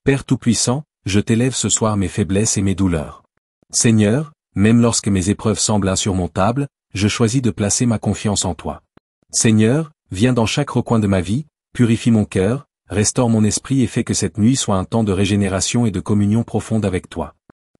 Père Tout-Puissant, je t'élève ce soir mes faiblesses et mes douleurs. Seigneur, même lorsque mes épreuves semblent insurmontables, je choisis de placer ma confiance en toi. Seigneur, viens dans chaque recoin de ma vie, purifie mon cœur, restaure mon esprit et fais que cette nuit soit un temps de régénération et de communion profonde avec toi.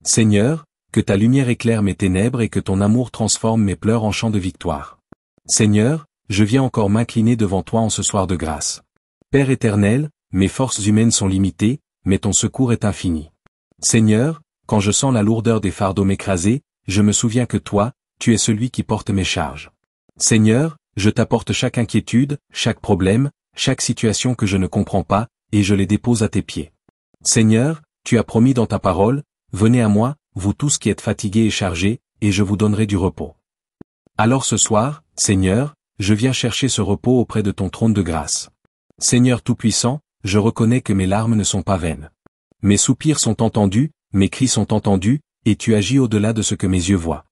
Seigneur, que ta lumière éclaire mes ténèbres et que ton amour transforme mes pleurs en chants de victoire. Seigneur, je viens encore m'incliner devant toi en ce soir de grâce. Père éternel, mes forces humaines sont limitées, mais ton secours est infini. Seigneur, quand je sens la lourdeur des fardeaux m'écraser, je me souviens que toi, tu es celui qui porte mes charges. Seigneur, je t'apporte chaque inquiétude, chaque problème, chaque situation que je ne comprends pas, et je les dépose à tes pieds. Seigneur, tu as promis dans ta parole, venez à moi, vous tous qui êtes fatigués et chargés, et je vous donnerai du repos. Alors ce soir, Seigneur, je viens chercher ce repos auprès de ton trône de grâce. Seigneur Tout-Puissant, je reconnais que mes larmes ne sont pas vaines. Mes soupirs sont entendus, mes cris sont entendus, et tu agis au-delà de ce que mes yeux voient.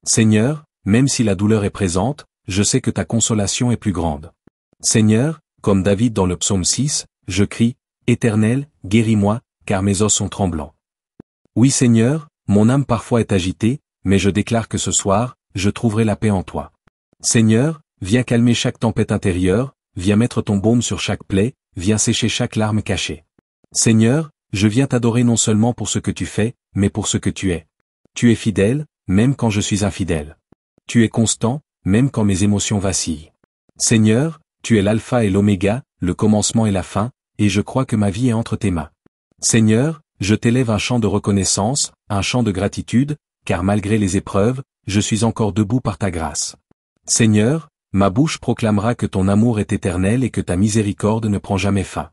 Seigneur, même si la douleur est présente, je sais que ta consolation est plus grande. Seigneur, comme David dans le psaume 6, je crie, « Éternel, guéris-moi, car mes os sont tremblants. » Oui Seigneur, mon âme parfois est agitée, mais je déclare que ce soir, je trouverai la paix en toi. Seigneur, viens calmer chaque tempête intérieure, viens mettre ton baume sur chaque plaie, viens sécher chaque larme cachée. Seigneur, je viens t'adorer non seulement pour ce que tu fais, mais pour ce que tu es. Tu es fidèle, même quand je suis infidèle. Tu es constant, même quand mes émotions vacillent. Seigneur, tu es l'alpha et l'oméga, le commencement et la fin, et je crois que ma vie est entre tes mains. Seigneur, je t'élève un chant de reconnaissance, un chant de gratitude, car malgré les épreuves, je suis encore debout par ta grâce. Seigneur, ma bouche proclamera que ton amour est éternel et que ta miséricorde ne prend jamais fin.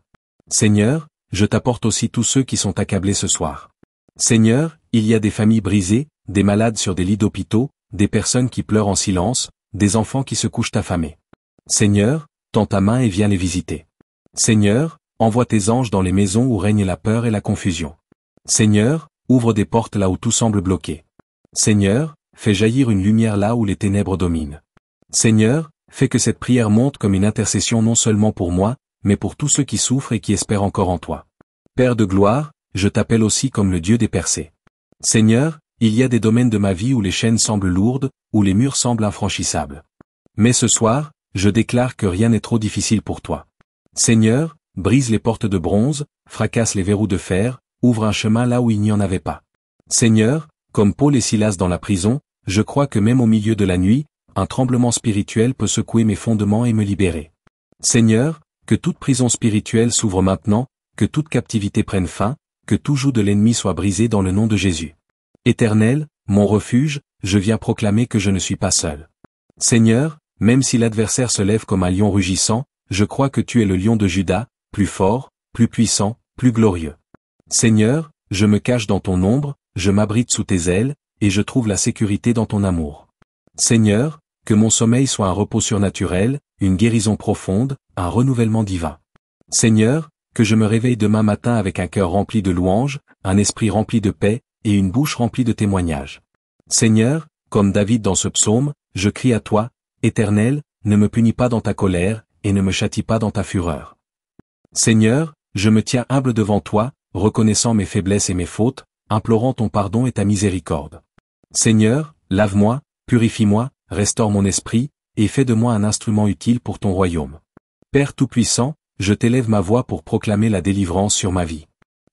Seigneur, je t'apporte aussi tous ceux qui sont accablés ce soir. Seigneur, il y a des familles brisées, des malades sur des lits d'hôpitaux, des personnes qui pleurent en silence, des enfants qui se couchent affamés. Seigneur, tends ta main et viens les visiter. Seigneur, envoie tes anges dans les maisons où règne la peur et la confusion. Seigneur, ouvre des portes là où tout semble bloqué. Seigneur, fais jaillir une lumière là où les ténèbres dominent. Seigneur, fais que cette prière monte comme une intercession non seulement pour moi, mais pour tous ceux qui souffrent et qui espèrent encore en toi. Père de gloire, je t'appelle aussi comme le Dieu des percées. Seigneur, il y a des domaines de ma vie où les chaînes semblent lourdes, où les murs semblent infranchissables. Mais ce soir, je déclare que rien n'est trop difficile pour toi. Seigneur, brise les portes de bronze, fracasse les verrous de fer, ouvre un chemin là où il n'y en avait pas. Seigneur, comme Paul et Silas dans la prison, je crois que même au milieu de la nuit, un tremblement spirituel peut secouer mes fondements et me libérer. Seigneur, que toute prison spirituelle s'ouvre maintenant, que toute captivité prenne fin, que tout joug de l'ennemi soit brisé dans le nom de Jésus. Éternel, mon refuge, je viens proclamer que je ne suis pas seul. Seigneur, même si l'adversaire se lève comme un lion rugissant, je crois que tu es le lion de Juda, plus fort, plus puissant, plus glorieux. Seigneur, je me cache dans ton ombre, je m'abrite sous tes ailes, et je trouve la sécurité dans ton amour. Seigneur, que mon sommeil soit un repos surnaturel, une guérison profonde, un renouvellement divin. Seigneur, que je me réveille demain matin avec un cœur rempli de louanges, un esprit rempli de paix, et une bouche remplie de témoignages. Seigneur, comme David dans ce psaume, je crie à toi, Éternel, ne me punis pas dans ta colère, et ne me châtie pas dans ta fureur. Seigneur, je me tiens humble devant toi, reconnaissant mes faiblesses et mes fautes, implorant ton pardon et ta miséricorde. Seigneur, lave-moi, purifie-moi, restaure mon esprit, et fais de moi un instrument utile pour ton royaume. Père Tout-Puissant, je t'élève ma voix pour proclamer la délivrance sur ma vie.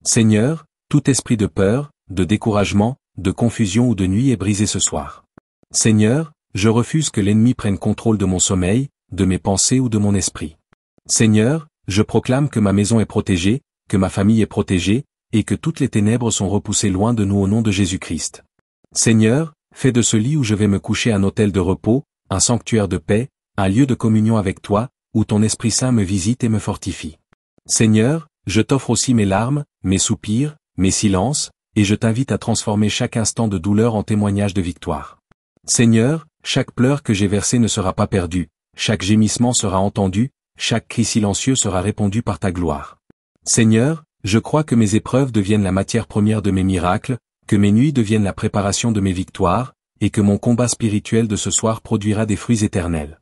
Seigneur, tout esprit de peur, de découragement, de confusion ou de nuit est brisé ce soir. Seigneur, je refuse que l'ennemi prenne contrôle de mon sommeil, de mes pensées ou de mon esprit. Seigneur, je proclame que ma maison est protégée, que ma famille est protégée, et que toutes les ténèbres sont repoussées loin de nous au nom de Jésus-Christ. Seigneur, fais de ce lit où je vais me coucher un autel de repos, un sanctuaire de paix, un lieu de communion avec toi, où ton Esprit Saint me visite et me fortifie. Seigneur, je t'offre aussi mes larmes, mes soupirs, mes silences, et je t'invite à transformer chaque instant de douleur en témoignage de victoire. Seigneur, chaque pleur que j'ai versé ne sera pas perdu, chaque gémissement sera entendu, chaque cri silencieux sera répondu par ta gloire. Seigneur, je crois que mes épreuves deviennent la matière première de mes miracles, que mes nuits deviennent la préparation de mes victoires, et que mon combat spirituel de ce soir produira des fruits éternels.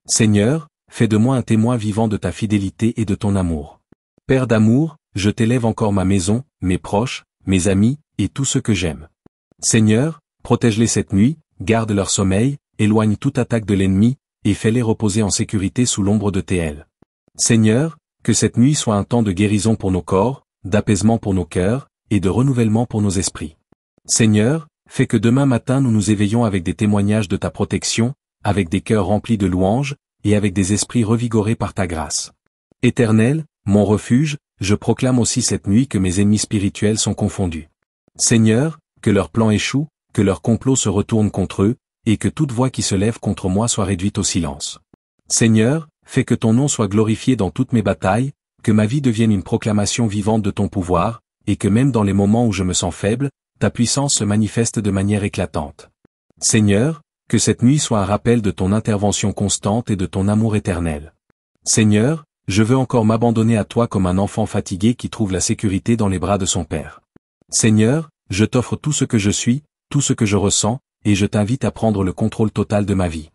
Seigneur, fais de moi un témoin vivant de ta fidélité et de ton amour. Père d'amour, je t'élève encore ma maison, mes proches, mes amis, et tous ceux que j'aime. Seigneur, protège-les cette nuit, garde leur sommeil, éloigne toute attaque de l'ennemi, et fais-les reposer en sécurité sous l'ombre de tes ailes. Seigneur, que cette nuit soit un temps de guérison pour nos corps, d'apaisement pour nos cœurs, et de renouvellement pour nos esprits. Seigneur, fais que demain matin nous nous éveillons avec des témoignages de ta protection, avec des cœurs remplis de louanges, et avec des esprits revigorés par ta grâce. Éternel, mon refuge, je proclame aussi cette nuit que mes ennemis spirituels sont confondus. Seigneur, que leurs plans échouent, que leurs complots se retournent contre eux, et que toute voix qui se lève contre moi soit réduite au silence. Seigneur, fais que ton nom soit glorifié dans toutes mes batailles, que ma vie devienne une proclamation vivante de ton pouvoir, et que même dans les moments où je me sens faible, ta puissance se manifeste de manière éclatante. Seigneur, que cette nuit soit un rappel de ton intervention constante et de ton amour éternel. Seigneur, je veux encore m'abandonner à toi comme un enfant fatigué qui trouve la sécurité dans les bras de son Père. Seigneur, je t'offre tout ce que je suis, tout ce que je ressens, et je t'invite à prendre le contrôle total de ma vie.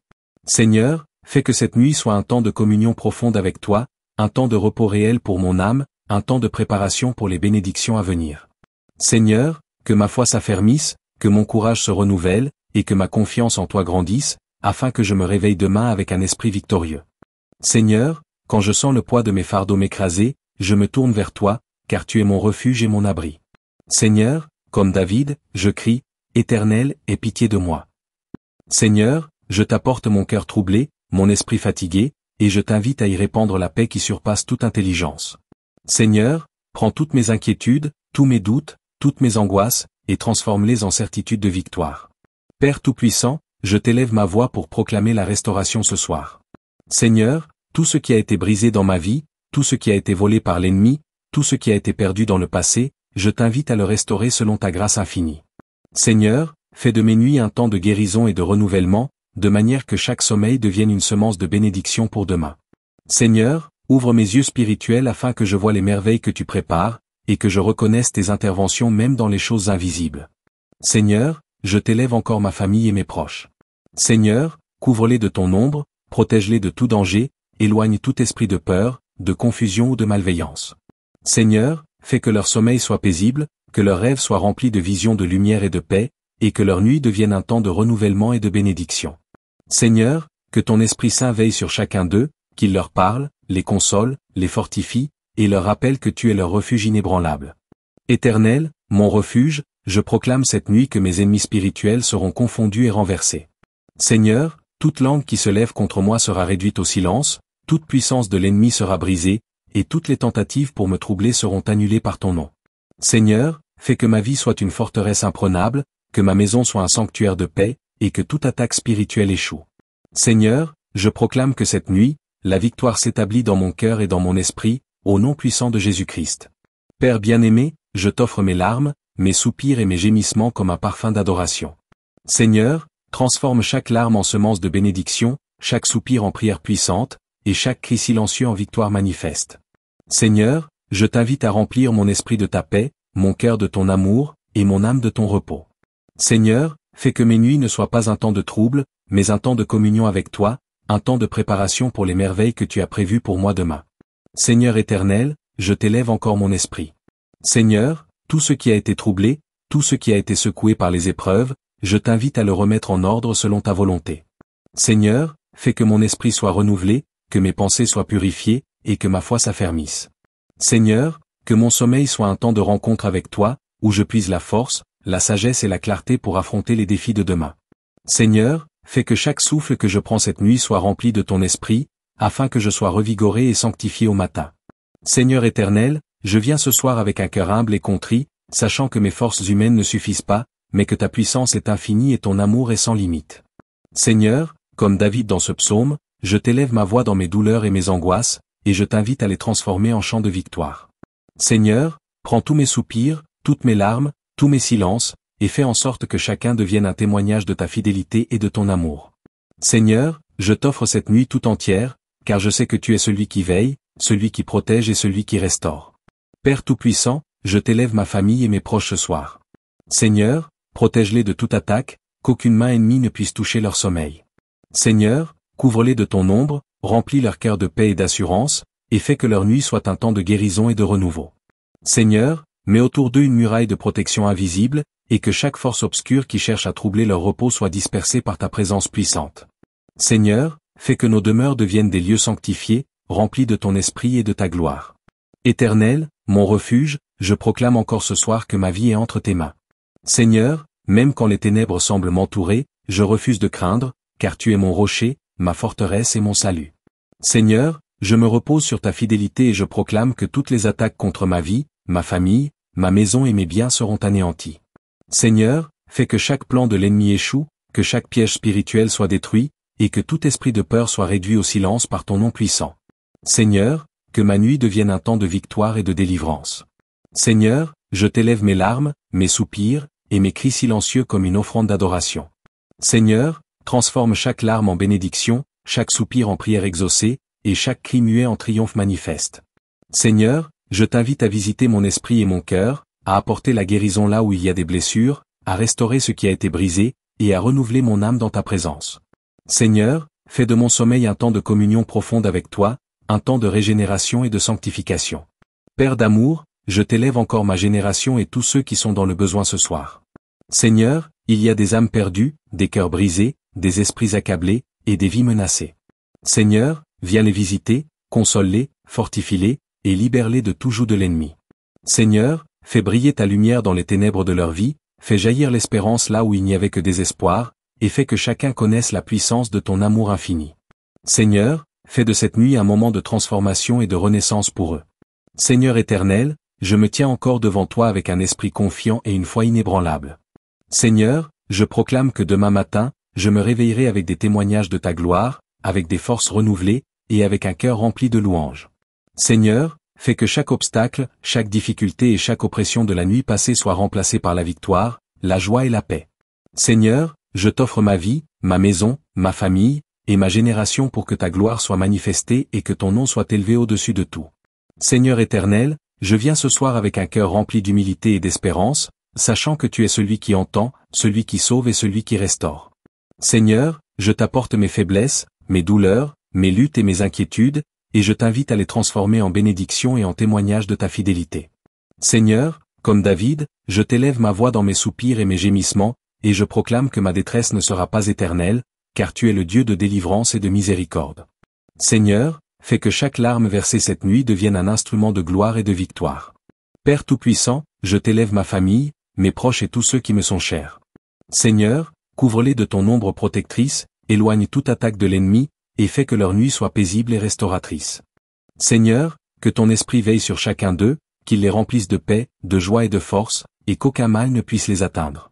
Seigneur, fais que cette nuit soit un temps de communion profonde avec toi, un temps de repos réel pour mon âme, un temps de préparation pour les bénédictions à venir. Seigneur, que ma foi s'affermisse, que mon courage se renouvelle, et que ma confiance en toi grandisse, afin que je me réveille demain avec un esprit victorieux. Seigneur, quand je sens le poids de mes fardeaux m'écraser, je me tourne vers toi, car tu es mon refuge et mon abri. Seigneur, comme David, je crie, Éternel, aie pitié de moi. Seigneur, je t'apporte mon cœur troublé, mon esprit fatigué, et je t'invite à y répandre la paix qui surpasse toute intelligence. Seigneur, prends toutes mes inquiétudes, tous mes doutes, toutes mes angoisses, et transforme-les en certitude de victoire. Père Tout-Puissant, je t'élève ma voix pour proclamer la restauration ce soir. Seigneur, tout ce qui a été brisé dans ma vie, tout ce qui a été volé par l'ennemi, tout ce qui a été perdu dans le passé, je t'invite à le restaurer selon ta grâce infinie. Seigneur, fais de mes nuits un temps de guérison et de renouvellement, de manière que chaque sommeil devienne une semence de bénédiction pour demain. Seigneur, ouvre mes yeux spirituels afin que je voie les merveilles que tu prépares, et que je reconnaisse tes interventions même dans les choses invisibles. Seigneur, je t'élève encore ma famille et mes proches. Seigneur, couvre-les de ton ombre, protège-les de tout danger, éloigne tout esprit de peur, de confusion ou de malveillance. Seigneur, fais que leur sommeil soit paisible, que leurs rêves soient remplis de visions de lumière et de paix, et que leur nuit devienne un temps de renouvellement et de bénédiction. Seigneur, que ton Esprit Saint veille sur chacun d'eux, qu'il leur parle, les console, les fortifie, et leur rappelle que tu es leur refuge inébranlable. Éternel, mon refuge, je proclame cette nuit que mes ennemis spirituels seront confondus et renversés. Seigneur, toute langue qui se lève contre moi sera réduite au silence, toute puissance de l'ennemi sera brisée, et toutes les tentatives pour me troubler seront annulées par ton nom. Seigneur, fais que ma vie soit une forteresse imprenable, que ma maison soit un sanctuaire de paix, et que toute attaque spirituelle échoue. Seigneur, je proclame que cette nuit, la victoire s'établit dans mon cœur et dans mon esprit, au nom puissant de Jésus-Christ. Père bien-aimé, je t'offre mes larmes, mes soupirs et mes gémissements comme un parfum d'adoration. Seigneur, transforme chaque larme en semence de bénédiction, chaque soupir en prière puissante, et chaque cri silencieux en victoire manifeste. Seigneur, je t'invite à remplir mon esprit de ta paix, mon cœur de ton amour, et mon âme de ton repos. Seigneur, fais que mes nuits ne soient pas un temps de trouble, mais un temps de communion avec toi, un temps de préparation pour les merveilles que tu as prévues pour moi demain. Seigneur éternel, je t'élève encore mon esprit. Seigneur, tout ce qui a été troublé, tout ce qui a été secoué par les épreuves, je t'invite à le remettre en ordre selon ta volonté. Seigneur, fais que mon esprit soit renouvelé, que mes pensées soient purifiées, et que ma foi s'affermisse. Seigneur, que mon sommeil soit un temps de rencontre avec toi, où je puise la force, la sagesse et la clarté pour affronter les défis de demain. Seigneur, fais que chaque souffle que je prends cette nuit soit rempli de ton esprit, afin que je sois revigoré et sanctifié au matin. Seigneur éternel, je viens ce soir avec un cœur humble et contrit, sachant que mes forces humaines ne suffisent pas, mais que ta puissance est infinie et ton amour est sans limite. Seigneur, comme David dans ce psaume, je t'élève ma voix dans mes douleurs et mes angoisses, et je t'invite à les transformer en chants de victoire. Seigneur, prends tous mes soupirs, toutes mes larmes, tous mes silences, et fais en sorte que chacun devienne un témoignage de ta fidélité et de ton amour. Seigneur, je t'offre cette nuit tout entière, car je sais que tu es celui qui veille, celui qui protège et celui qui restaure. Père Tout-Puissant, je t'élève ma famille et mes proches ce soir. Seigneur, protège-les de toute attaque, qu'aucune main ennemie ne puisse toucher leur sommeil. Seigneur, couvre-les de ton ombre, remplis leur cœur de paix et d'assurance, et fais que leur nuit soit un temps de guérison et de renouveau. Seigneur, Mets autour d'eux une muraille de protection invisible, et que chaque force obscure qui cherche à troubler leur repos soit dispersée par ta présence puissante. Seigneur, fais que nos demeures deviennent des lieux sanctifiés, remplis de ton esprit et de ta gloire. Éternel, mon refuge, je proclame encore ce soir que ma vie est entre tes mains. Seigneur, même quand les ténèbres semblent m'entourer, je refuse de craindre, car tu es mon rocher, ma forteresse et mon salut. Seigneur, je me repose sur ta fidélité et je proclame que toutes les attaques contre ma vie, ma famille, ma maison et mes biens seront anéantis. Seigneur, fais que chaque plan de l'ennemi échoue, que chaque piège spirituel soit détruit, et que tout esprit de peur soit réduit au silence par ton nom puissant. Seigneur, que ma nuit devienne un temps de victoire et de délivrance. Seigneur, je t'élève mes larmes, mes soupirs, et mes cris silencieux comme une offrande d'adoration. Seigneur, transforme chaque larme en bénédiction, chaque soupir en prière exaucée, et chaque cri muet en triomphe manifeste. Seigneur, je t'invite à visiter mon esprit et mon cœur, à apporter la guérison là où il y a des blessures, à restaurer ce qui a été brisé, et à renouveler mon âme dans ta présence. Seigneur, fais de mon sommeil un temps de communion profonde avec toi, un temps de régénération et de sanctification. Père d'amour, je t'élève encore ma génération et tous ceux qui sont dans le besoin ce soir. Seigneur, il y a des âmes perdues, des cœurs brisés, des esprits accablés, et des vies menacées. Seigneur, viens les visiter, console-les, fortifie-les, et libère-les de tout joug de l'ennemi. Seigneur, fais briller ta lumière dans les ténèbres de leur vie, fais jaillir l'espérance là où il n'y avait que désespoir, et fais que chacun connaisse la puissance de ton amour infini. Seigneur, fais de cette nuit un moment de transformation et de renaissance pour eux. Seigneur éternel, je me tiens encore devant toi avec un esprit confiant et une foi inébranlable. Seigneur, je proclame que demain matin, je me réveillerai avec des témoignages de ta gloire, avec des forces renouvelées, et avec un cœur rempli de louanges. Seigneur, fais que chaque obstacle, chaque difficulté et chaque oppression de la nuit passée soit remplacée par la victoire, la joie et la paix. Seigneur, je t'offre ma vie, ma maison, ma famille, et ma génération pour que ta gloire soit manifestée et que ton nom soit élevé au-dessus de tout. Seigneur éternel, je viens ce soir avec un cœur rempli d'humilité et d'espérance, sachant que tu es celui qui entend, celui qui sauve et celui qui restaure. Seigneur, je t'apporte mes faiblesses, mes douleurs, mes luttes et mes inquiétudes, et je t'invite à les transformer en bénédiction et en témoignage de ta fidélité. Seigneur, comme David, je t'élève ma voix dans mes soupirs et mes gémissements, et je proclame que ma détresse ne sera pas éternelle, car tu es le Dieu de délivrance et de miséricorde. Seigneur, fais que chaque larme versée cette nuit devienne un instrument de gloire et de victoire. Père Tout-Puissant, je t'élève ma famille, mes proches et tous ceux qui me sont chers. Seigneur, couvre-les de ton ombre protectrice, éloigne toute attaque de l'ennemi, et fais que leur nuit soit paisible et restauratrice. Seigneur, que ton esprit veille sur chacun d'eux, qu'il les remplisse de paix, de joie et de force, et qu'aucun mal ne puisse les atteindre.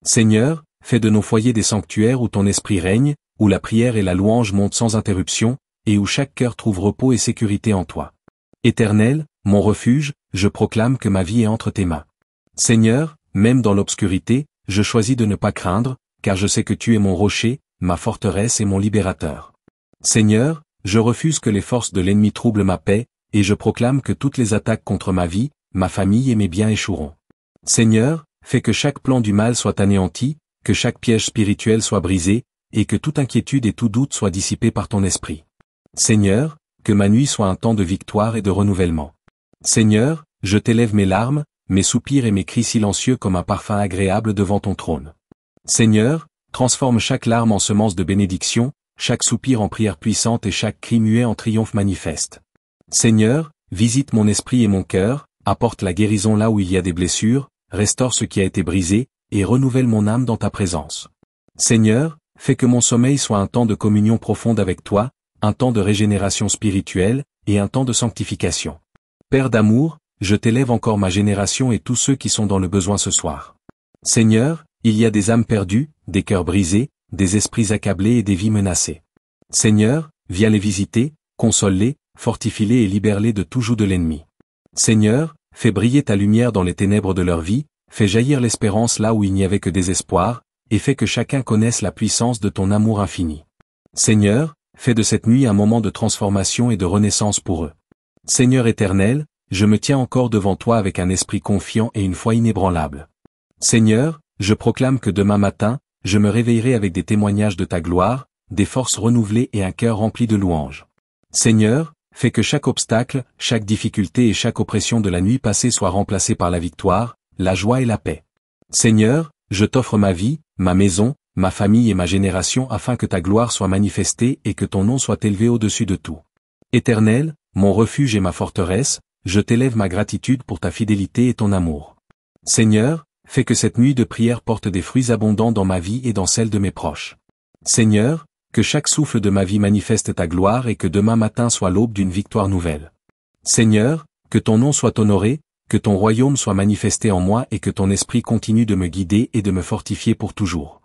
Seigneur, fais de nos foyers des sanctuaires où ton esprit règne, où la prière et la louange montent sans interruption, et où chaque cœur trouve repos et sécurité en toi. Éternel, mon refuge, je proclame que ma vie est entre tes mains. Seigneur, même dans l'obscurité, je choisis de ne pas craindre, car je sais que tu es mon rocher, ma forteresse et mon libérateur. Seigneur, je refuse que les forces de l'ennemi troublent ma paix, et je proclame que toutes les attaques contre ma vie, ma famille et mes biens échoueront. Seigneur, fais que chaque plan du mal soit anéanti, que chaque piège spirituel soit brisé, et que toute inquiétude et tout doute soit dissipé par ton esprit. Seigneur, que ma nuit soit un temps de victoire et de renouvellement. Seigneur, je t'élève mes larmes, mes soupirs et mes cris silencieux comme un parfum agréable devant ton trône. Seigneur, transforme chaque larme en semence de bénédiction, chaque soupir en prière puissante et chaque cri muet en triomphe manifeste. Seigneur, visite mon esprit et mon cœur, apporte la guérison là où il y a des blessures, restaure ce qui a été brisé, et renouvelle mon âme dans ta présence. Seigneur, fais que mon sommeil soit un temps de communion profonde avec toi, un temps de régénération spirituelle, et un temps de sanctification. Père d'amour, je t'élève encore ma génération et tous ceux qui sont dans le besoin ce soir. Seigneur, il y a des âmes perdues, des cœurs brisés, des esprits accablés et des vies menacées. Seigneur, viens les visiter, console-les, fortifie-les et libère-les de tout joug de l'ennemi. Seigneur, fais briller ta lumière dans les ténèbres de leur vie, fais jaillir l'espérance là où il n'y avait que désespoir, et fais que chacun connaisse la puissance de ton amour infini. Seigneur, fais de cette nuit un moment de transformation et de renaissance pour eux. Seigneur éternel, je me tiens encore devant toi avec un esprit confiant et une foi inébranlable. Seigneur, je proclame que demain matin, je me réveillerai avec des témoignages de ta gloire, des forces renouvelées et un cœur rempli de louanges. Seigneur, fais que chaque obstacle, chaque difficulté et chaque oppression de la nuit passée soit remplacée par la victoire, la joie et la paix. Seigneur, je t'offre ma vie, ma maison, ma famille et ma génération afin que ta gloire soit manifestée et que ton nom soit élevé au-dessus de tout. Éternel, mon refuge et ma forteresse, je t'élève ma gratitude pour ta fidélité et ton amour. Seigneur, fais que cette nuit de prière porte des fruits abondants dans ma vie et dans celle de mes proches. Seigneur, que chaque souffle de ma vie manifeste ta gloire et que demain matin soit l'aube d'une victoire nouvelle. Seigneur, que ton nom soit honoré, que ton royaume soit manifesté en moi et que ton esprit continue de me guider et de me fortifier pour toujours.